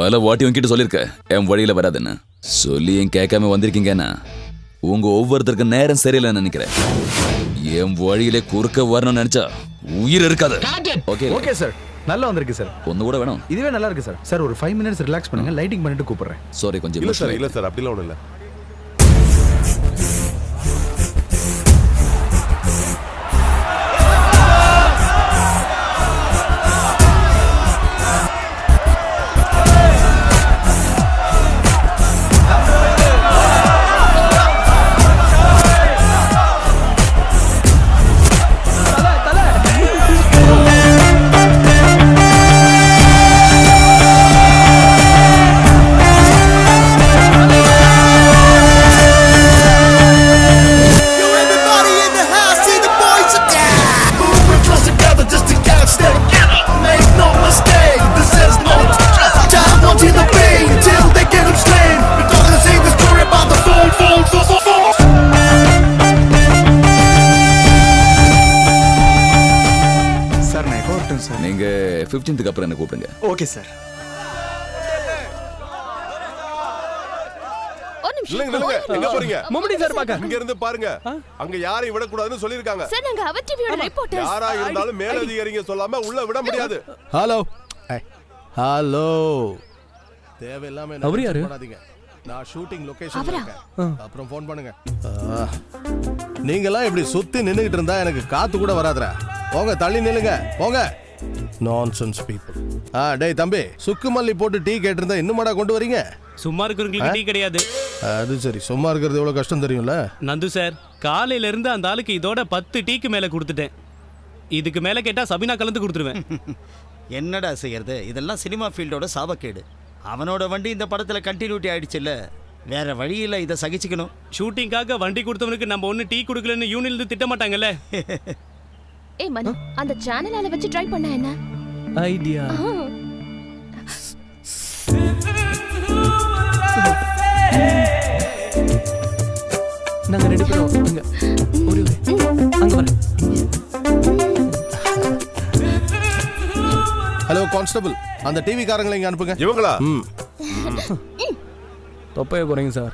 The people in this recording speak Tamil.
பல வாட்டி உங்ககிட்ட சொல்லிருக்க என் வழியில வராதுன்னு. சொல்லியும் கேட்காம வந்திருக்கீங்கன்னா உங்க ஒவ்வொருத்தருக்கு நேரம் சரியில்லைன்னு நினைக்கிறேன். என் வழியிலே குறுக்க வரணும்னு நினைச்சா உயிர் இருக்காது. ஓகே ஓகே சார், நல்லா வந்திருக்கு சார். ஒன்னு கூட வேணும். இதுவே நல்லா இருக்கு சார். சார் ஒரு 5 minutes ரிலாக்ஸ் பண்ணுங்க, லைட்டிங் பண்ணிட்டு கூப்பிடுறேன். சாரி கொஞ்சம் இல்ல சார் அப்படிலாம் ஒண்ணும் இல்ல. நீங்க 15க்கு அப்புறம் என்ன கூப்பிடுங்க. Okay sir. எங்க போறீங்க? மம்முடி சார் பாக்க. இங்க இருந்து பாருங்க. அங்க யாரையும் விட கூடாதுன்னு சொல்லிருக்காங்க. சார் நாங்க அவர் டிவியோட ரிப்போர்ட்டர்ஸ். யாரா இருந்தாலும் மேல் அதிகாரிங்க சொல்லாம உள்ள விட முடியாது. ஹலோ ஹலோ, தேவையில்லாம என்ன பண்ணாதீங்க. நான் ஷூட்டிங் லொகேஷன்ல இருக்கேன். அப்புறம் ஃபோன் பண்ணுங்க. நீங்கலாம் இப்படி சுத்தி நின்னுகிட்டு இருந்தா எனக்கு காத்து கூட வராதுடா. போங்க தள்ளி நில்லுங்க போங்க. Nonsense people. டேய் தம்பி, சுக்கு மல்லி போட்டு டீ கேட்டிருந்தா இன்னுமாடா கொண்டு வரீங்க? சும்மா இருக்கிறவங்களுக்கு டீ கிடையாது. அது சரி, சும்மா இருக்கிறது எவ்வளவு கஷ்டம் தெரியும்ல. நந்து சார், காலையில இருந்து அந்த ஆளுக்கு இதோட 10 டீக்கு மேல கொடுத்துட்டேன். இதுக்கு மேல கேட்டா சபினா கலந்து கொடுத்துருவேன். என்னடா செய்யறது, இதெல்லாம் சினிமா ஃபீல்டோட சாபக்கேடு. அவனோட வண்டி இந்த படத்துல கண்டினியூட்டி ஆயிடுச்சுல்ல, வேற வழியில இதை சகிச்சுக்கணும். ஷூட்டிங்காக வண்டி கொடுத்தவனுக்கு நம்ம ஒண்ணு டீ கொடுக்கலன்னு யூனியன்ல இருந்து திட்ட மாட்டாங்கல்ல. ஏய் மனு, அந்த சேனலால வச்சு ட்ரை பண்ணா என்ன ஐடியா? நாங்க ரெண்டு பேரும் அங்க ஒரு அங்க வர. ஹலோ கான்ஸ்டபிள், அந்த டிவி காரங்களை இங்க அனுப்புங்க. இவங்களா? தொப்பைய குறைங்க சார்.